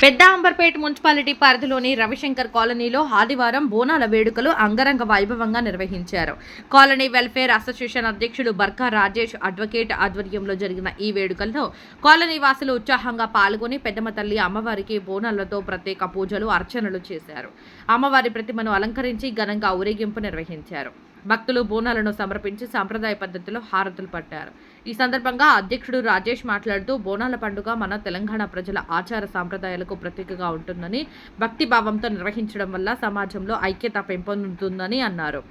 పెద్ద అంబర్పేట్ మున్సిపాలిటీ పరిధిలోని రవిశంకర్ కాలనీలో ఆదివారం బోనాల వేడుకలు అంగరంగ వైభవంగా నిర్వహించారు. కాలనీ వెల్ఫేర్ అసోసియేషన్ అధ్యక్షుడు బర్కా రాజేష్ అడ్వకేట్ ఆధ్వర్యంలో జరిగిన ఈ వేడుకల్లో కాలనీ వాసులు ఉత్సాహంగా పాల్గొని పెద్దమ్మ తల్లి అమ్మవారికి బోనాలతో ప్రత్యేక పూజలు అర్చనలు చేశారు. అమ్మవారి ప్రతిమను అలంకరించి ఘనంగా ఊరేగింపు నిర్వహించారు. భక్తులు బోనాలను సమర్పించి సాంప్రదాయ పద్ధతిలో హారతులు పట్టారు. ఈ సందర్భంగా అధ్యక్షుడు రాజేష్ మాట్లాడుతూ బోనాల పండుగ మన తెలంగాణ ప్రజల ఆచార సాంప్రదాయాలకు ప్రతీకగా ఉంటుందని, భక్తి భావంతో నిర్వహించడం వల్ల సమాజంలో ఐక్యత పెంపొందుతుందని అన్నారు.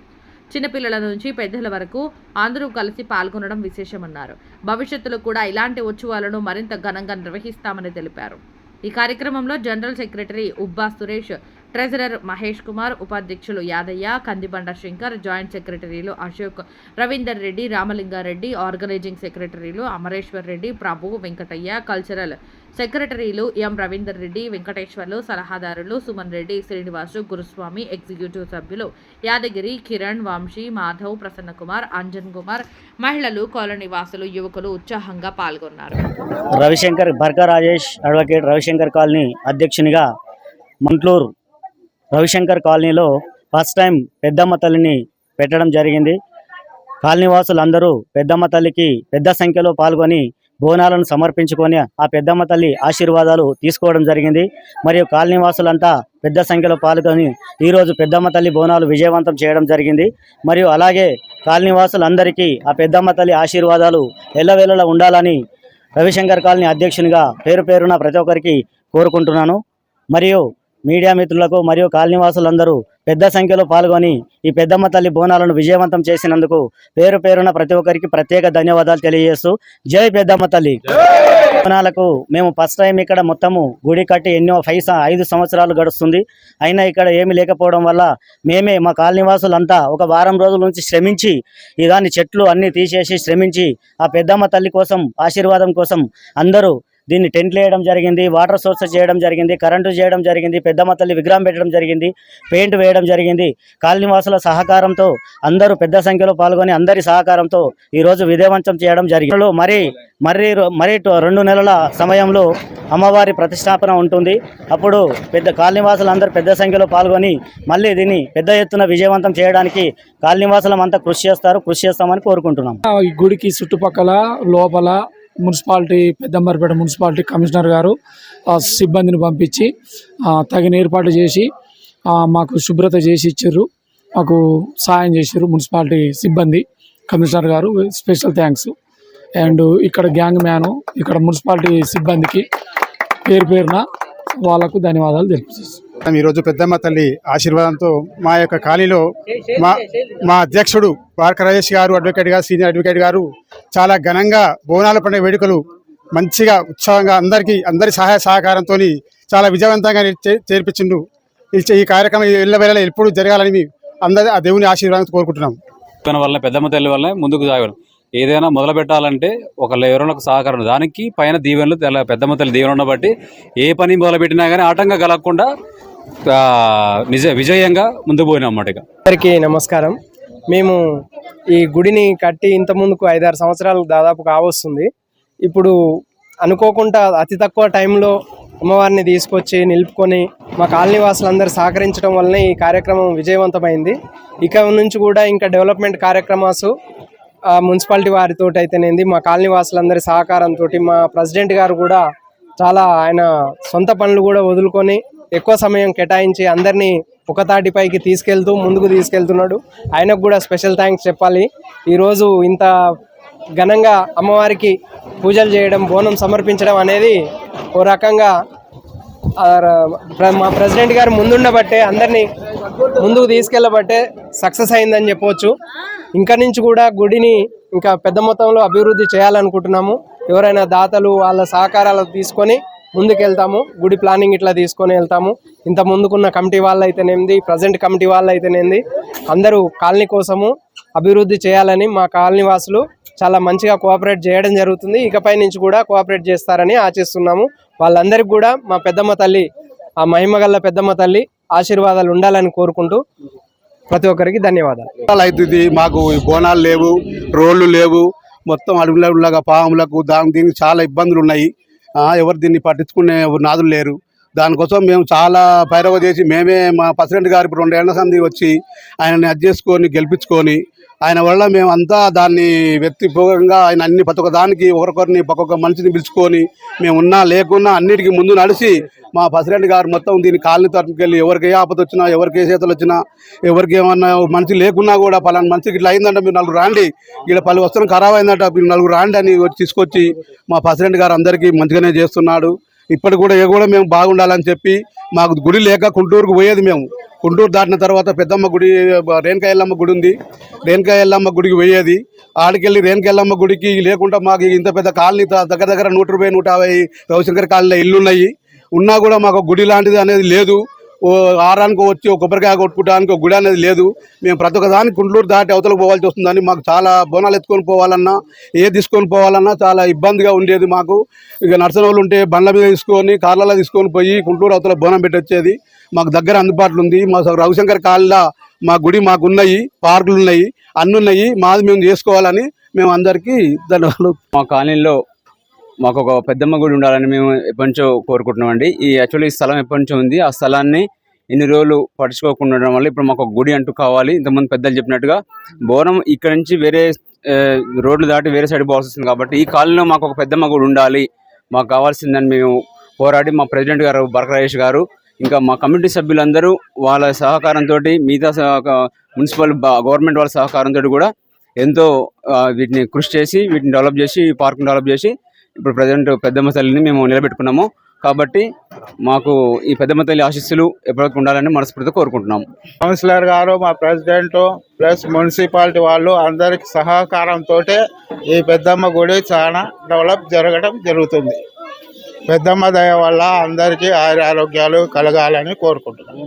చిన్నపిల్లల నుంచి పెద్దల వరకు అందరూ కలిసి పాల్గొనడం విశేషమన్నారు. భవిష్యత్తులో కూడా ఇలాంటి ఉత్సవాలను మరింత ఘనంగా నిర్వహిస్తామని తెలిపారు. ఈ కార్యక్రమంలో general secretary Ubba Suresh, treasurer Mahesh Kumar, ఉపాధ్యక్షులు యాదయ్య, కందిబండ శంకర్, జాయింట్ సెక్రటరీలు అశోక్, రవీందర్ రెడ్డి, రామలింగారెడ్డి, ఆర్గనైజింగ్ సెక్రటరీలు అమరేశ్వర్ రెడ్డి, ప్రభు, వెంకటయ్య, కల్చరల్ సెక్రటరీలు ఎం రవీందర్ రెడ్డి, వెంకటేశ్వర్లు, సలహాదారులు సుమన్ రెడ్డి, శ్రీనివాసు, గురుస్వామి, ఎగ్జిక్యూటివ్ సభ్యులు యాదగిరి, కిరణ్, వంశీ, మాధవ్, ప్రసన్నకుమార్, అంజన్ కుమార్, మహిళలు, కాలనీ వాసులు, యువకులు ఉత్సాహంగా పాల్గొన్నారు. రవిశంకర్ బర్కా రాజేష్ అడ్వకేట్ రవిశంకర్ కాలనీ అధ్యక్షునిగా మంట్లూరు రవిశంకర్ కాలనీలో ఫస్ట్ టైం పెద్దమ్మ తల్లిని పెట్టడం జరిగింది. కాలనీ వాసులందరూ పెద్దమ్మ తల్లికి పెద్ద సంఖ్యలో పాల్గొని బోనాలను సమర్పించుకొని ఆ పెద్దమ్మ తల్లి ఆశీర్వాదాలు తీసుకోవడం జరిగింది. మరియు కాలనీ వాసులంతా పెద్ద సంఖ్యలో పాల్గొని ఈరోజు పెద్దమ్మ తల్లి బోనాలు విజయవంతం చేయడం జరిగింది. మరియు అలాగే కాలనీ వాసులందరికీ ఆ పెద్దమ్మ తల్లి ఆశీర్వాదాలు ఎల్లవేళలా ఉండాలని రవిశంకర్ కాలనీ అధ్యక్షునిగా పేరు పేరున ప్రతి ఒక్కరికి కోరుకుంటున్నాను. మరియు మీడియా మిత్రులకు మరియు కాలనీవాసులందరూ పెద్ద సంఖ్యలో పాల్గొని ఈ పెద్దమ్మ తల్లి బోనాలను విజయవంతం చేసినందుకు పేరు పేరున ప్రతి ఒక్కరికి ప్రత్యేక ధన్యవాదాలు తెలియజేస్తూ జై పెద్దమ్మ తల్లి. బోనాలకు మేము ఫస్ట్ టైం ఇక్కడ మొత్తము గుడి కట్టి ఎన్నో 5 సంవత్సరాలు గడుస్తుంది. అయినా ఇక్కడ ఏమీ లేకపోవడం వల్ల మేమే మా కాలనీవాసులంతా ఒక వారం రోజుల నుంచి శ్రమించి దాన్ని చెట్లు అన్నీ తీసేసి శ్రమించి ఆ పెద్దమ్మ తల్లి కోసం ఆశీర్వాదం కోసం అందరూ దీన్ని టెంట్లు వేయడం జరిగింది, వాటర్ సోర్స్ చేయడం జరిగింది, కరెంటు చేయడం జరిగింది, పెద్దమ్మ తల్లి విగ్రహం పెట్టడం జరిగింది, పెయింట్ వేయడం జరిగింది. కాలనీవాసుల సహకారంతో అందరూ పెద్ద సంఖ్యలో పాల్గొని అందరి సహకారంతో ఈరోజు విజయవంతం చేయడం జరిగింది. మరి 2 నెలల సమయంలో అమ్మవారి ప్రతిష్టాపన ఉంటుంది. అప్పుడు కాలనీవాసులందరూ పెద్ద సంఖ్యలో పాల్గొని మళ్ళీ దీన్ని పెద్ద ఎత్తున విజయవంతం చేయడానికి కాలనీవాసులం అంతా కృషి చేస్తామని కోరుకుంటున్నాం. ఈ గుడికి చుట్టుపక్కల లోపల మున్సిపాలిటీ పెద్దంబర్పేట మున్సిపాలిటీ కమిషనర్ గారు సిబ్బందిని పంపించి తగిన ఏర్పాటు చేసి మాకు శుభ్రత చేసి ఇచ్చారు. మాకు సాయం చేశారు మున్సిపాలిటీ సిబ్బంది, కమిషనర్ గారు స్పెషల్ థ్యాంక్స్. అండ్ ఇక్కడ గ్యాంగ్ మ్యాను, ఇక్కడ మున్సిపాలిటీ సిబ్బందికి పేరు పేరున వాళ్ళకు ధన్యవాదాలు తెలియజేస్తాం. ఈరోజు పెద్దమ్మ తల్లి ఆశీర్వాదంతో మా యొక్క కాలనీలో మా అధ్యక్షుడు బార్క రాజేష్ గారు, అడ్వకేట్ గారు, సీనియర్ అడ్వకేట్ గారు చాలా ఘనంగా బోనాల పండుగ వేడుకలు మంచిగా ఉత్సాహంగా అందరి సహాయ సహకారంతో చాలా విజయవంతంగా చేర్పించిండు. ఈ కార్యక్రమం ఎల్లవేళలా ఎప్పుడు జరగాలని అందరి ఆ దేవుని ఆశీర్వాదం కోరుకుంటున్నాం. వల్ల పెద్దమ్మ తల్లి వల్ల ముందుకు సాగడం, ఏదైనా మొదలు పెట్టాలంటే ఎవరైనా సహకారం, దానికి పైన దీవెనలు పెద్దమ్మ తల్లి దీవెన బట్టి ఏ పని మొదలుపెట్టినా కానీ ఆటంగా కలగకుండా విజయంగా ముందుకు పోయినాం అన్నమాట. అందరికీ నమస్కారం. మేము ఈ గుడిని కట్టి ఇంతకుముందుకు 5-6 సంవత్సరాలు దాదాపు కావస్తుంది. ఇప్పుడు అనుకోకుండా అతి తక్కువ టైంలో అమ్మవారిని తీసుకొచ్చి నిలుపుకొని మా కాలనీ వాసులందరూ సహకరించడం వల్లనే ఈ కార్యక్రమం విజయవంతమైంది. ఇక నుంచి కూడా ఇంకా డెవలప్మెంట్ కార్యక్రమాలు మున్సిపాలిటీ వారితో అయితేనేది, మా కాలనీ వాసులందరి సహకారంతో, మా ప్రెసిడెంట్ గారు కూడా చాలా ఆయన సొంత పనులు కూడా వదులుకొని ఎక్కువ సమయం కేటాయించి అందరినీ ఒక తాటిపైకి ముందుకు తీసుకెళ్తున్నాడు. ఆయనకు కూడా స్పెషల్ థ్యాంక్స్ చెప్పాలి. ఈరోజు ఇంత ఘనంగా అమ్మవారికి పూజలు చేయడం, బోనం సమర్పించడం అనేది ఓ రకంగా మా ప్రెసిడెంట్ గారు ముందుండబట్టే, అందరినీ ముందుకు తీసుకెళ్ళబట్టే సక్సెస్ అయిందని చెప్పవచ్చు. ఇంకా నుంచి కూడా గుడిని ఇంకా పెద్ద మొత్తంలో అభివృద్ధి చేయాలనుకుంటున్నాము. ఎవరైనా దాతలు వాళ్ళ సహకారాలు తీసుకొని ముందుకెళ్తాము. గుడి ప్లానింగ్ ఇట్లా తీసుకొని వెళ్తాము. ఇంత ముందుకున్న కమిటీ వాళ్ళు అయితేనేది, ప్రజెంట్ కమిటీ వాళ్ళు అయితేనేది, అందరూ కాలనీ కోసము అభివృద్ధి చేయాలని మా కాలనీ వాసులు చాలా మంచిగా కోఆపరేట్ చేయడం జరుగుతుంది. ఇకపై నుంచి కూడా కోఆపరేట్ చేస్తారని ఆశిస్తున్నాము. వాళ్ళందరికీ కూడా మా పెద్దమ్మ తల్లి, ఆ మహిమగల్ల పెద్దమ్మ తల్లి ఆశీర్వాదాలు ఉండాలని కోరుకుంటూ ప్రతి ఒక్కరికి ధన్యవాదాలు. అవుతుంది. మాకు బోనాలు లేవు, రోడ్లు లేవు, మొత్తం అడుగులాగా పాములకు దీనికి చాలా ఇబ్బందులు ఉన్నాయి. ఎవరు దీన్ని పట్టించుకునే నాదులు లేరు. దానికోసం మేము చాలా పైరవ చేసి మేమే మా ప్రెసిడెంట్ గారు ఇప్పుడు 2 ఏళ్ల సంది వచ్చి ఆయనని అది చేసుకొని గెలిపించుకొని ఆయన వల్ల మేము అంతా దాన్ని వ్యక్తిపూర్వకంగా ఆయన అన్ని ప్రతి ఒక్క దానికి ఒకరికొకరిని ఒక్కొక్క మనిషిని పిలుచుకొని మేము ఉన్నా లేకున్నా అన్నిటికీ ముందు నడిచి మా ప్రెసిడెంట్ గారు మొత్తం దీన్ని కాలనీ తరపుకి వెళ్ళి ఎవరికి ఏ ఆపద వచ్చినా ఎవరికి ఏ చేతులు వచ్చినా ఎవరికి ఏమన్నా మనిషి లేకున్నా కూడా పలానా మనిషికి ఇట్లా అయిందంటే మీరు నలుగురు రాండి ఇలా పలు వస్తువులు ఖరాబ్ అయిందంట మీరు నలుగురు రాండి అని తీసుకొచ్చి మా ప్రెసిడెంట్ గారు అందరికీ మంచిగానే చేస్తున్నాడు. ఇప్పటి కూడా మేము బాగుండాలని చెప్పి మాకు గుడి లేక కుంటూరుకు పోయేది మేము. కుంటూరు దాటిన తర్వాత పెద్దమ్మ గుడి రేణుకా ఎల్లమ్మ గుడి ఉంది, రేణుకా ఎల్లమ్మ గుడికి పోయేది. ఆడికెళ్ళి రేణుకా ఎల్లమ్మ గుడికి లేకుండా మాకు ఇంత పెద్ద కాలనీ దగ్గర 120, 150 రవిశంకర్ కాలనీలో ఇల్లున్నాయి. ఉన్నా కూడా మాకు గుడి లాంటిది అనేది లేదు. ఆరానికి వచ్చి ఒక కొబ్బరికాయ కొట్టుకోవడానికి ఒక గుడి అనేది లేదు. మేము ప్రతి ఒక్క దానికి కుంటూరు దాటి అవతలకు పోవాల్సి వస్తుందని మాకు చాలా బోనాలు ఎత్తుకొని పోవాలన్నా తీసుకొని పోవాలన్నా చాలా ఇబ్బందిగా ఉండేది మాకు. ఇక నర్సన వాళ్ళు ఉంటే బండ్ల మీద తీసుకొని కార్లలో తీసుకొని పోయి కుంటూరు అవతల బోనం పెట్టి వచ్చేది. మాకు దగ్గర అందుబాటులో ఉంది. మా రవిశంకర్ కాలనీలో మా గుడి మాకు ఉన్నాయి, పార్కులు ఉన్నాయి, అన్నీ ఉన్నాయి. మాది మేము చేసుకోవాలని మేము అందరికీ ధన్యవాదాలు. మా కాలనీలో మాకు ఒక పెద్దమ్మ గుడి ఉండాలని మేము ఎప్పటి నుంచో కోరుకుంటున్నామండి. యాక్చువల్లీ ఈ స్థలం ఎప్పటి నుంచో ఉంది. ఆ స్థలాన్ని ఇన్ని రోజులు పట్టించుకోకుండా ఉండడం వల్ల ఇప్పుడు మాకు ఒక గుడి అంటూ కావాలి. ఇంతకుముందు పెద్దలు చెప్పినట్టుగా బోనం ఇక్కడ నుంచి వేరే రోడ్లు దాటి వేరే సైడ్ పోవాల్సి వస్తుంది కాబట్టి ఈ కాలనీలో మాకు ఒక పెద్దమ్మ గుడి ఉండాలి, మాకు కావాల్సిందని మేము పోరాడి మా ప్రెసిడెంట్ గారు బర్కా రాజేష్ గారు ఇంకా మా కమ్యూనిటీ సభ్యులందరూ వాళ్ళ సహకారంతో మిగతా మున్సిపల్ గవర్నమెంట్ వాళ్ళ సహకారంతో కూడా ఎంతో వీటిని కృషి చేసి వీటిని డెవలప్ చేసి పార్క్ని డెవలప్ చేసి ఇప్పుడు ప్రజెంట్ పెద్దమ్మ తల్లిని మేము నిలబెట్టుకున్నాము. కాబట్టి మాకు ఈ పెద్దమ్మ తల్లి ఆశీస్సులు ఎప్పటికీ ఉండాలని మనస్ఫూర్తిగా కోరుకుంటున్నాము. కౌన్సిలర్ గారు, మా ప్రెసిడెంట్ ప్లస్ మున్సిపాలిటీ వాళ్ళు అందరికి సహకారంతో ఈ పెద్దమ్మ గుడి చాలా డెవలప్ జరగడం జరుగుతుంది. పెద్దమ్మ దయ వల్ల అందరికీ ఆరోగ్యాలు కలగాలని కోరుకుంటున్నాం.